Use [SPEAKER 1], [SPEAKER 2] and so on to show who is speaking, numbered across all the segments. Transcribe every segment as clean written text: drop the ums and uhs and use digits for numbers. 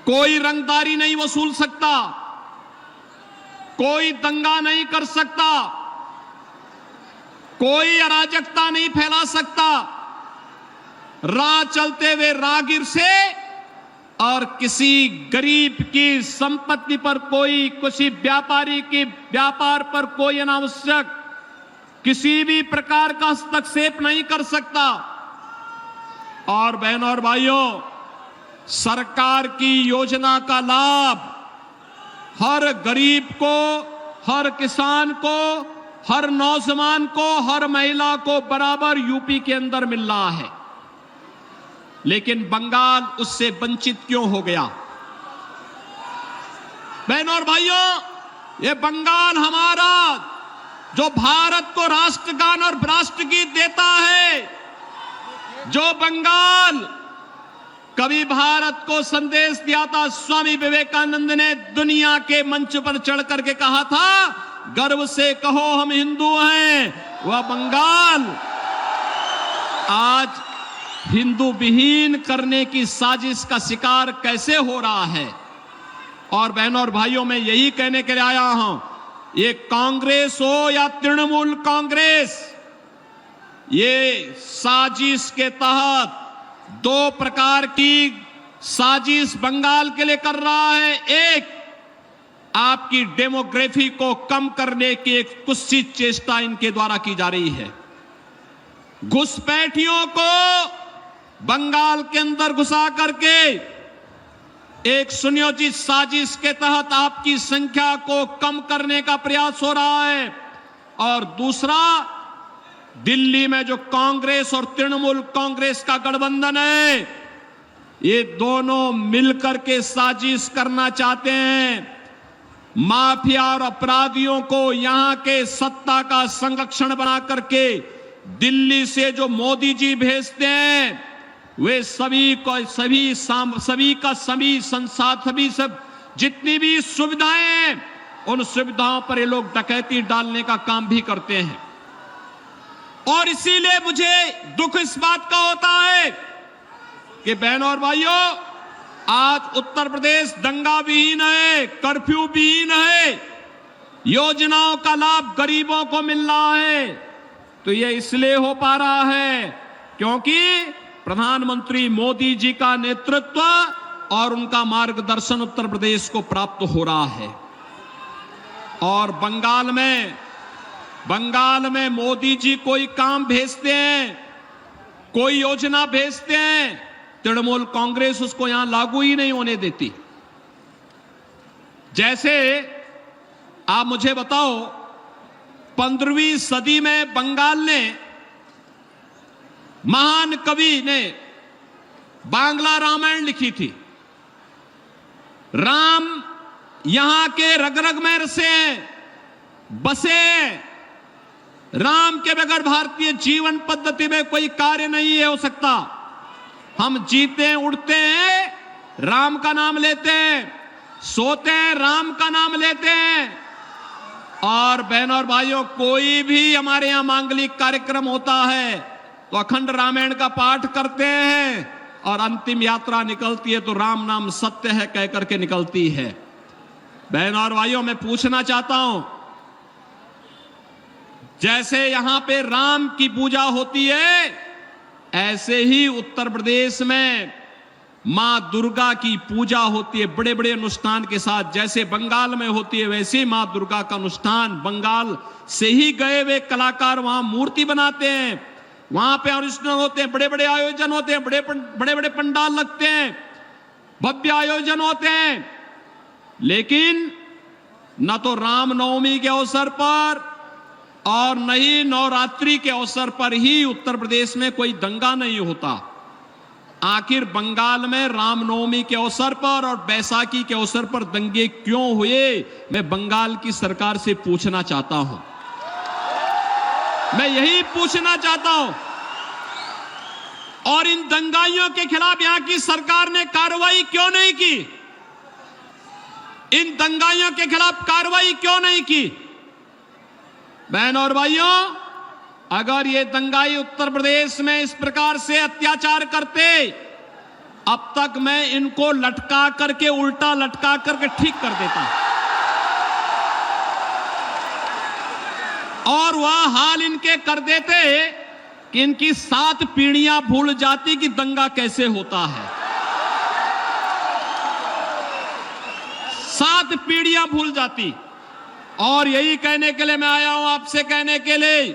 [SPEAKER 1] कोई रंगदारी नहीं वसूल सकता, कोई दंगा नहीं कर सकता, कोई अराजकता नहीं फैला सकता। राह चलते हुए राहगीर से और किसी गरीब की संपत्ति पर कोई, किसी व्यापारी की व्यापार पर कोई अनावश्यक किसी भी प्रकार का हस्तक्षेप नहीं कर सकता। और बहनों और भाइयों, सरकार की योजना का लाभ हर गरीब को, हर किसान को, हर नौजवान को, हर महिला को बराबर यूपी के अंदर मिल रहा है। लेकिन बंगाल उससे वंचित क्यों हो गया? बहनों और भाइयों, ये बंगाल हमारा, जो भारत को राष्ट्रगान और राष्ट्रगीत देता है, जो बंगाल कभी भारत को संदेश दिया था, स्वामी विवेकानंद ने दुनिया के मंच पर चढ़ करके कहा था, गर्व से कहो हम हिंदू हैं, वह बंगाल आज हिंदू विहीन करने की साजिश का शिकार कैसे हो रहा है। और बहनों और भाइयों, मैं यही कहने के लिए आया हूं, ये कांग्रेस हो या तृणमूल कांग्रेस, ये साजिश के तहत दो प्रकार की साजिश बंगाल के लिए कर रहा है। एक, आपकी डेमोग्राफी को कम करने की एक कुत्सित चेष्टा इनके द्वारा की जा रही है। घुसपैठियों को बंगाल के अंदर घुसा करके एक सुनियोजित साजिश के तहत आपकी संख्या को कम करने का प्रयास हो रहा है। और दूसरा, दिल्ली में जो कांग्रेस और तृणमूल कांग्रेस का गठबंधन है, ये दोनों मिलकर के साजिश करना चाहते हैं। माफिया और अपराधियों को यहां के सत्ता का संरक्षण बना करके दिल्ली से जो मोदी जी भेजते हैं, वे सभी सब जितनी भी सुविधाएं हैं, उन सुविधाओं पर ये लोग डकैती डालने का काम भी करते हैं। और इसीलिए मुझे दुख इस बात का होता है कि बहनों और भाइयों, आज उत्तर प्रदेश दंगा विहीन है, कर्फ्यू विहीन है, योजनाओं का लाभ गरीबों को मिल रहा है। तो यह इसलिए हो पा रहा है क्योंकि प्रधानमंत्री मोदी जी का नेतृत्व और उनका मार्गदर्शन उत्तर प्रदेश को प्राप्त हो रहा है। और बंगाल में मोदी जी कोई काम भेजते हैं, कोई योजना भेजते हैं, तृणमूल कांग्रेस उसको यहां लागू ही नहीं होने देती। जैसे आप मुझे बताओ, 15वीं सदी में बंगाल ने, महान कवि ने बांग्ला रामायण लिखी थी। राम यहां के रग रग में बसे। राम के बगैर भारतीय जीवन पद्धति में कोई कार्य नहीं हो सकता। हम जीते हैं, उठते हैं, राम का नाम लेते हैं, सोते हैं, राम का नाम लेते हैं। और बहनों और भाइयों, कोई भी हमारे यहां मांगलिक कार्यक्रम होता है तो अखंड रामायण का पाठ करते हैं, और अंतिम यात्रा निकलती है तो राम नाम सत्य है कह करके निकलती है। बहनों और भाइयों, मैं पूछना चाहता हूं, जैसे यहां पे राम की पूजा होती है, ऐसे ही उत्तर प्रदेश में मां दुर्गा की पूजा होती है, बड़े बड़े अनुष्ठान के साथ। जैसे बंगाल में होती है, वैसे ही मां दुर्गा का अनुष्ठान, बंगाल से ही गए हुए कलाकार वहां मूर्ति बनाते हैं, वहां पे अनुष्ठान होते हैं, बड़े बड़े आयोजन होते हैं, बड़े बड़े पंडाल लगते हैं, भव्य आयोजन होते हैं। लेकिन न तो रामनवमी के अवसर पर और न ही नवरात्रि के अवसर पर ही उत्तर प्रदेश में कोई दंगा नहीं होता। आखिर बंगाल में रामनवमी के अवसर पर और बैसाखी के अवसर पर दंगे क्यों हुए? मैं बंगाल की सरकार से पूछना चाहता हूं, मैं यही पूछना चाहता हूं। और इन दंगाइयों के खिलाफ यहां की सरकार ने कार्रवाई क्यों नहीं की? इन दंगाइयों के खिलाफ कार्रवाई क्यों नहीं की? बहनों और भाइयों, अगर ये दंगाई उत्तर प्रदेश में इस प्रकार से अत्याचार करते अब तक मैं इनको लटका करके, उल्टा लटका करके ठीक कर देता, और वह हाल इनके कर देते कि इनकी 7 पीढ़ियां भूल जाती कि दंगा कैसे होता है। 7 पीढ़ियां भूल जाती। और यही कहने के लिए मैं आया हूं, आपसे कहने के लिए,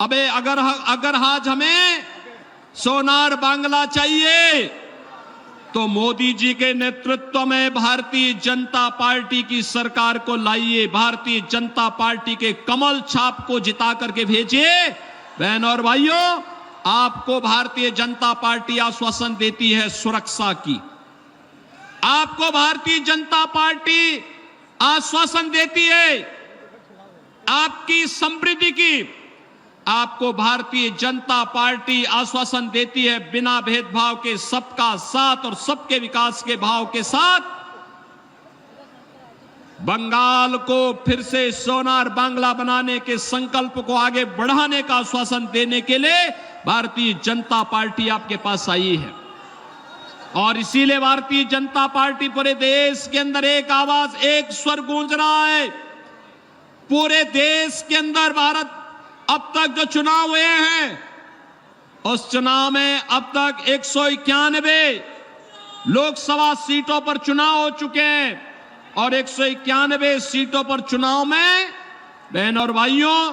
[SPEAKER 1] अबे अगर आज हमें सोनार बांग्ला चाहिए तो मोदी जी के नेतृत्व में भारतीय जनता पार्टी की सरकार को लाइए, भारतीय जनता पार्टी के कमल छाप को जिता करके भेजिए। बहन और भाइयों, आपको भारतीय जनता पार्टी आश्वासन देती है सुरक्षा की, आपको भारतीय जनता पार्टी आश्वासन देती है आपकी समृद्धि की, आपको भारतीय जनता पार्टी आश्वासन देती है बिना भेदभाव के सबका साथ और सबके विकास के भाव के साथ बंगाल को फिर से सोनार बांग्ला बनाने के संकल्प को आगे बढ़ाने का आश्वासन देने के लिए भारतीय जनता पार्टी आपके पास आई है। और इसीलिए भारतीय जनता पार्टी पूरे देश के अंदर एक आवाज, एक स्वर गूंज रहा है। पूरे देश के अंदर भारत अब तक जो चुनाव हुए हैं, उस चुनाव में अब तक 191 लोकसभा सीटों पर चुनाव हो चुके हैं, और 191 सीटों पर चुनाव में बहन और भाइयों,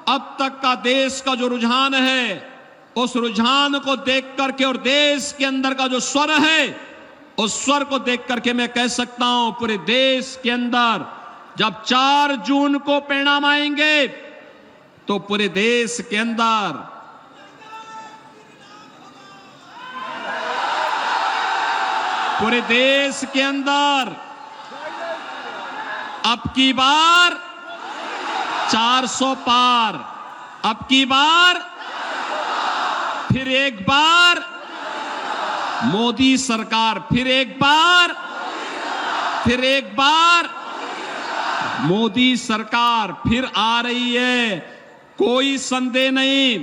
[SPEAKER 1] अब तक का देश का जो रुझान है, उस रुझान को देख करके और देश के अंदर का जो स्वर है, उस स्वर को देख करके मैं कह सकता हूं पूरे देश के अंदर जब 4 जून को परिणाम आएंगे तो पूरे देश के अंदर अब की बार 400 पार, अब की बार फिर एक बार मोदी सरकार, फिर एक बार मोदी सरकार फिर आ रही है, कोई संदेह नहीं।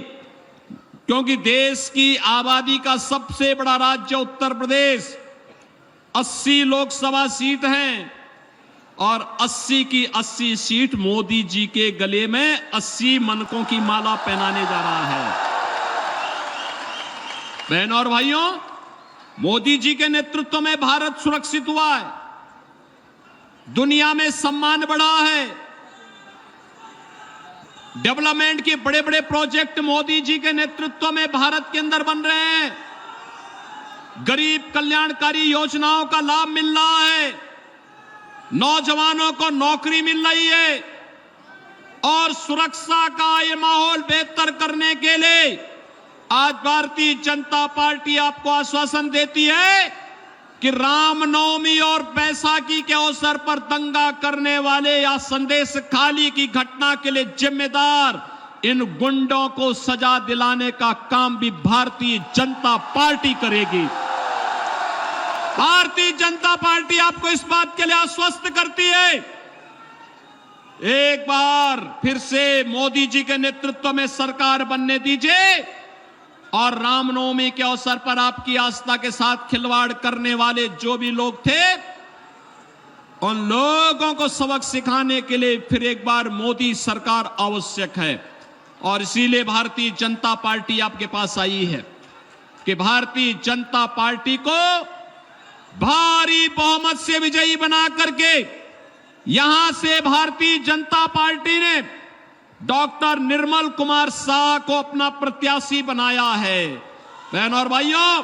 [SPEAKER 1] क्योंकि देश की आबादी का सबसे बड़ा राज्य उत्तर प्रदेश, 80 लोकसभा सीट हैं, और 80 की 80 सीट मोदी जी के गले में 80 मनकों की माला पहनाने जा रहा है। बहनों और भाइयों, मोदी जी के नेतृत्व में भारत सुरक्षित हुआ है, दुनिया में सम्मान बढ़ा है, डेवलपमेंट के बड़े बड़े प्रोजेक्ट मोदी जी के नेतृत्व में भारत के अंदर बन रहे हैं, गरीब कल्याणकारी योजनाओं का लाभ मिल रहा है, नौजवानों को नौकरी मिल रही है, और सुरक्षा का ये माहौल बेहतर करने के लिए आज भारतीय जनता पार्टी आपको आश्वासन देती है कि रामनवमी और बैसाखी के अवसर पर दंगा करने वाले या संदेश खाली की घटना के लिए जिम्मेदार इन गुंडों को सजा दिलाने का काम भी भारतीय जनता पार्टी करेगी। भारतीय जनता पार्टी आपको इस बात के लिए आश्वस्त करती है, एक बार फिर से मोदी जी के नेतृत्व में सरकार बनने दीजिए, और रामनवमी के अवसर पर आपकी आस्था के साथ खिलवाड़ करने वाले जो भी लोग थे, उन लोगों को सबक सिखाने के लिए फिर एक बार मोदी सरकार आवश्यक है। और इसीलिए भारतीय जनता पार्टी आपके पास आई है कि भारतीय जनता पार्टी को भारी बहुमत से विजयी बना करके यहां से भारतीय जनता पार्टी ने डॉक्टर निर्मल कुमार शाह को अपना प्रत्याशी बनाया है। बहनों और भाइयों,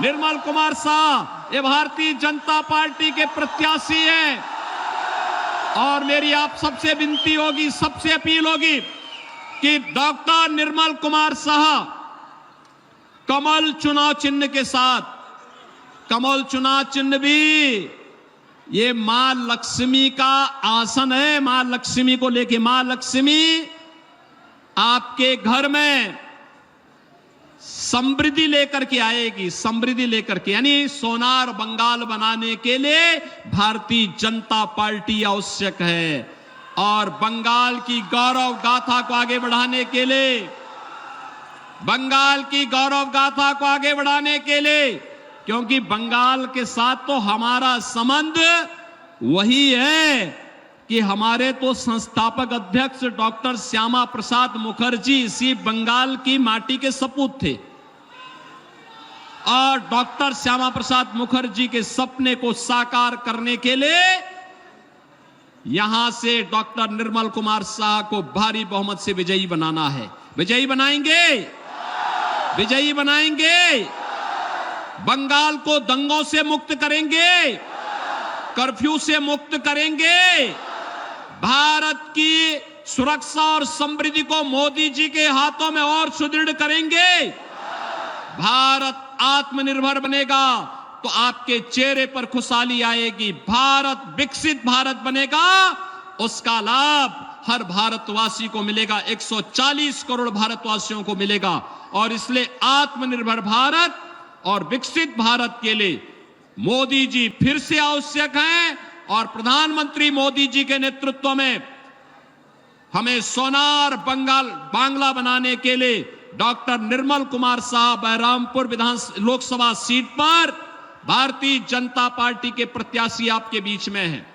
[SPEAKER 1] निर्मल कुमार शाह ये भारतीय जनता पार्टी के प्रत्याशी हैं, और मेरी आप सबसे विनती होगी, सबसे अपील होगी कि डॉक्टर निर्मल कुमार शाह कमल चुनाव चिन्ह के साथ, कमल चुनाव चिन्ह भी ये मां लक्ष्मी का आसन है, मां लक्ष्मी को लेके, मां लक्ष्मी आपके घर में समृद्धि लेकर के आएगी, समृद्धि लेकर के, यानी सोनार बंगाल बनाने के लिए भारतीय जनता पार्टी आवश्यक है। और बंगाल की गौरव गाथा को आगे बढ़ाने के लिए, बंगाल की गौरव गाथा को आगे बढ़ाने के लिए क्योंकि बंगाल के साथ तो हमारा संबंध वही है कि हमारे तो संस्थापक अध्यक्ष डॉक्टर श्यामा प्रसाद मुखर्जी इसी बंगाल की माटी के सपूत थे और डॉक्टर श्यामा प्रसाद मुखर्जी के सपने को साकार करने के लिए यहां से डॉक्टर निर्मल कुमार शाह को भारी बहुमत से विजयी बनाना है। विजयी बनाएंगे, विजयी बनाएंगे। बंगाल को दंगों से मुक्त करेंगे, कर्फ्यू से मुक्त करेंगे। भारत की सुरक्षा और समृद्धि को मोदी जी के हाथों में और सुदृढ़ करेंगे। भारत आत्मनिर्भर बनेगा तो आपके चेहरे पर खुशहाली आएगी। भारत विकसित भारत बनेगा, उसका लाभ हर भारतवासी को मिलेगा, 140 करोड़ भारतवासियों को मिलेगा। और इसलिए आत्मनिर्भर भारत और विकसित भारत के लिए मोदी जी फिर से आवश्यक हैं और प्रधानमंत्री मोदी जी के नेतृत्व में हमें सोनार बांग्ला बनाने के लिए डॉक्टर निर्मल कुमार शाह बहरामपुर लोकसभा सीट पर भारतीय जनता पार्टी के प्रत्याशी आपके बीच में हैं।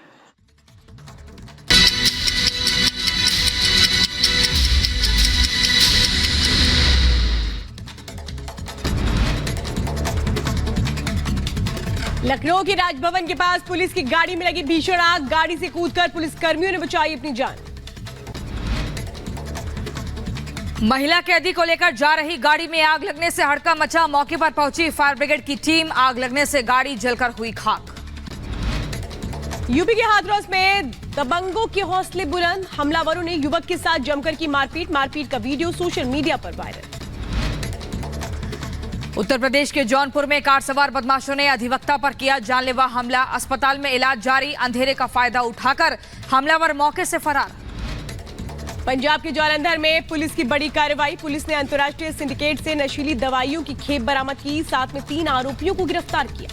[SPEAKER 2] लखनऊ के राजभवन के पास पुलिस की गाड़ी में लगी भीषण आग, गाड़ी से कूदकर पुलिस कर्मियों ने बचाई अपनी जान।
[SPEAKER 3] महिला कैदी को लेकर जा रही गाड़ी में आग लगने से हड़कंप मचा। मौके पर पहुंची फायर ब्रिगेड की टीम, आग लगने से गाड़ी जलकर हुई खाक।
[SPEAKER 2] यूपी के हाथरस में दबंगों के हौसले बुलंद, हमलावरों ने युवक के साथ जमकर की मारपीट का वीडियो सोशल मीडिया पर वायरल।
[SPEAKER 3] उत्तर प्रदेश के जौनपुर में कार सवार बदमाशों ने अधिवक्ता पर किया जानलेवा हमला, अस्पताल में इलाज जारी, अंधेरे का फायदा उठाकर हमलावर मौके से फरार।
[SPEAKER 2] पंजाब के जालंधर में पुलिस की बड़ी कार्रवाई, पुलिस ने अंतर्राष्ट्रीय सिंडिकेट से नशीली दवाइयों की खेप बरामद की, साथ में 3 आरोपियों को गिरफ्तार किया।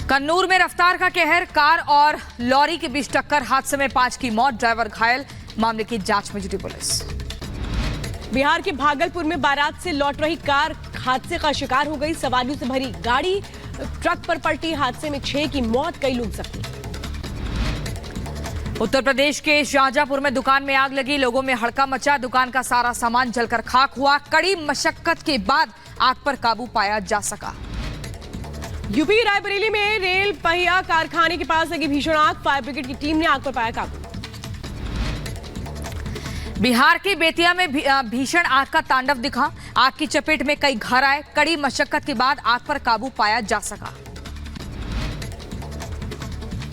[SPEAKER 3] कन्नूर में रफ्तार का कहर, कार और लॉरी के बीच टक्कर, हादसे में 5 की मौत, ड्राइवर घायल, मामले की जांच में जुटी पुलिस।
[SPEAKER 2] बिहार के भागलपुर में बारात से लौट रही कार हादसे का शिकार हो गई, सवारियों से भरी गाड़ी ट्रक पर पलटी, हादसे में 6 की मौत, कई लोग जख्मी।
[SPEAKER 3] उत्तर प्रदेश के शाहजहांपुर में दुकान में आग लगी, लोगों में हड़कंप मचा, दुकान का सारा सामान जलकर खाक हुआ, कड़ी मशक्कत के बाद आग पर काबू पाया जा सका।
[SPEAKER 2] यूपी के रायबरेली में रेल पहिया कारखाने के पास लगी भीषण आग, फायर ब्रिगेड की टीम ने आग पर पाया काबू।
[SPEAKER 3] बिहार के बेतिया में भीषण आग का तांडव दिखा, आग की चपेट में कई घर आए, कड़ी मशक्कत के बाद आग पर काबू पाया जा सका।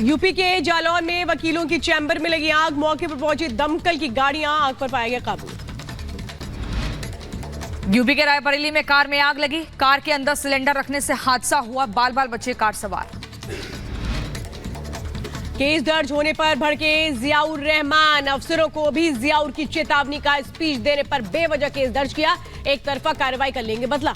[SPEAKER 2] यूपी के जालौन में वकीलों की चैम्बर में लगी आग, मौके पर पहुंची दमकल की गाड़ियां, आग पर पाया गया काबू।
[SPEAKER 3] यूपी के रायबरेली में कार में आग लगी, कार के अंदर सिलेंडर रखने से हादसा हुआ, बाल बाल बचे कार सवार।
[SPEAKER 2] केस दर्ज होने पर भड़के जियाउर रहमान, अफसरों को भी जियाउर की चेतावनी का स्पीच देने पर बेवजह केस दर्ज किया, एक तरफा कार्रवाई कर लेंगे बदला।